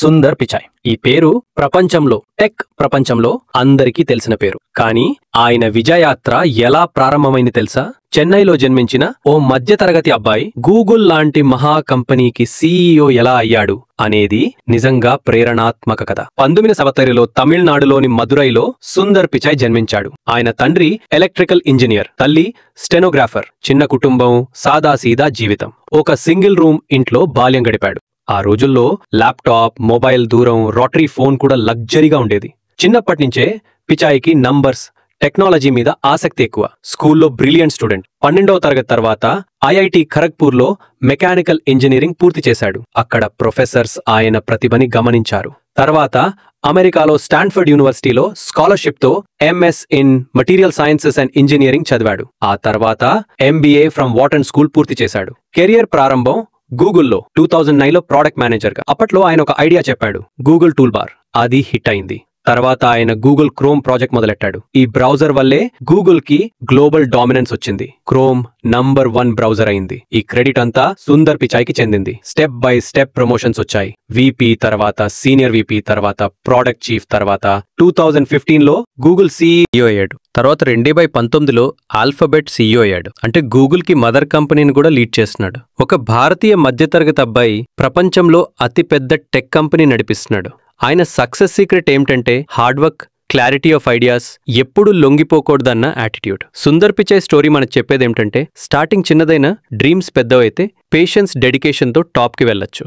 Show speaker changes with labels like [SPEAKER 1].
[SPEAKER 1] సుందర్ పిచాయ్. ఈ పేరు ప్రపంచంలో టెక్ ప్రపంచంలో అందరికీ తెలిసిన పేరు. కానీ ఆయన విజయయాత్ర ఎలా ప్రారంభమైంది తెలుసా? చెన్నైలో జన్మించిన ఓ మధ్యతరగతి అబ్బాయి గూగుల్ లాంటి మహా కంపెనీకి CEO ఎలా అయ్యాడు అనేది నిజంగా ప్రేరణాత్మక కథ. 1970లో తమిళనాడులోని మదురైలో సుందర్ పిచాయ్ జన్మించాడు. ఆయన తండ్రి ఎలక్ట్రికల్ ఇంజనీర్, తల్లి స్టెనోగ్రాఫర్. చిన్న కుటుంబం, సాదాసీదా జీవితం. ఒక సింగిల్ రూమ్ ఇంట్లో బాల్యం గడిపాడు. ఆ రోజుల్లో ల్యాప్టాప్, మొబైల్ దూరం, రోటరీ ఫోన్ కూడా లగ్జరీగా ఉండేది. చిన్నప్పటినుంచే పిచాయ్కి నంబర్స్, టెక్నాలజీ మీద ఆసక్తి ఎక్కువ. స్కూల్లో బ్రిలియంట్ స్టూడెంట్. 12వ తరగతి తర్వాత IIT ఖరగ్పూర్లో మెకానికల్ ఇంజనీరింగ్ పూర్తి చేశాడు. అక్కడ ప్రొఫెసర్స్ ఆయన ప్రతిభని గమనించారు. తర్వాత అమెరికాలో స్టాన్ఫర్డ్ యూనివర్సిటీలో స్కాలర్షిప్తో MS in material sciences and engineering చదివాడు. ఆ తర్వాత MBA ఫ్రమ్ వాటన్ స్కూల్ పూర్తి చేశాడు. కెరియర్ ప్రారంభం గూగుల్లో 2009లో ప్రోడక్ట్ మేనేజర్గా. అప్పట్లో ఆయన ఒక ఐడియా చెప్పాడు, గూగుల్ టూల్ బార్. అది హిట్ అయింది. తర్వాత ఆయన గూగుల్ క్రోమ్ ప్రాజెక్ట్ మొదలెట్టాడు. ఈ బ్రౌజర్ వల్లే గూగుల్ కి గ్లోబల్ డామినెన్స్ వచ్చింది. క్రోమ్ నంబర్ 1 బ్రౌజర్ అయింది. ఈ క్రెడిట్ అంతా సుందర్ పిచాయ్ కి చెందింది. స్టెప్ బై స్టెప్ ప్రమోషన్స్ వచ్చాయి. VP తర్వాత సీనియర్ VP తర్వాత ప్రోడక్ట్ చీఫ్ తర్వాత 2015లో గూగుల్ CEO అయ్యాడు. తర్వాత 2019లో ఆల్ఫాబెట్ CEO అయ్యాడు. అంటే గూగుల్ కి మదర్ కంపెనీని కూడా లీడ్ చేస్తున్నాడు. ఒక భారతీయ మధ్యతరగతి అబ్బాయి ప్రపంచంలో అతిపెద్ద టెక్ కంపెనీ నడిపిస్తున్నాడు. ఆయన సక్సెస్ సీక్రెట్ ఏమిటంటే hard work, clarity of ideas, ఎప్పుడూ లొంగిపోకూడదన్న యాటిట్యూడ్. సుందర్ పిచాయ్ స్టోరీ మనకు చెప్పేదేమిటంటే స్టార్టింగ్ చిన్నదైనా డ్రీమ్స్ పెద్దవైతే పేషెన్స్, డెడికేషన్తో టాప్కి వెళ్ళొచ్చు.